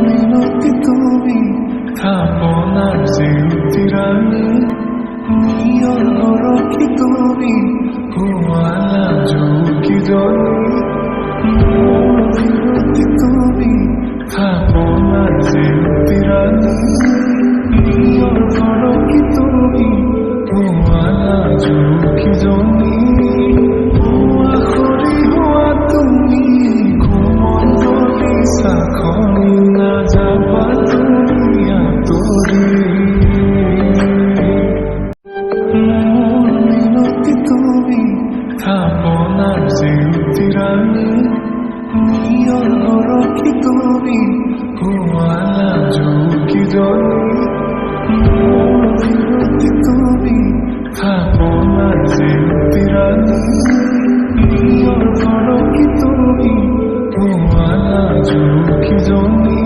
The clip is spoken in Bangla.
মিনতি তুমি থাপনার জিউতিরানি নিয়র গরকি তুমি গোয়ালা ঝুঁকি জনি মিনতি তুমি থাপনার জিউতিরানি নিয়র গরকি তুমি গোয়ালা ঝুঁকি জনি সাখনি না যাবা দুনিয়া তোরি মিনতি তুমি থাপনার জিউতিরানি নিয়র গরকি তুমি গোয়ালা ঝুঁকি জনি মিনতি তুমি থাপনার জিউতিরানি নিয়র গরকি তুমি গোয়ালা ঝুঁকি জনি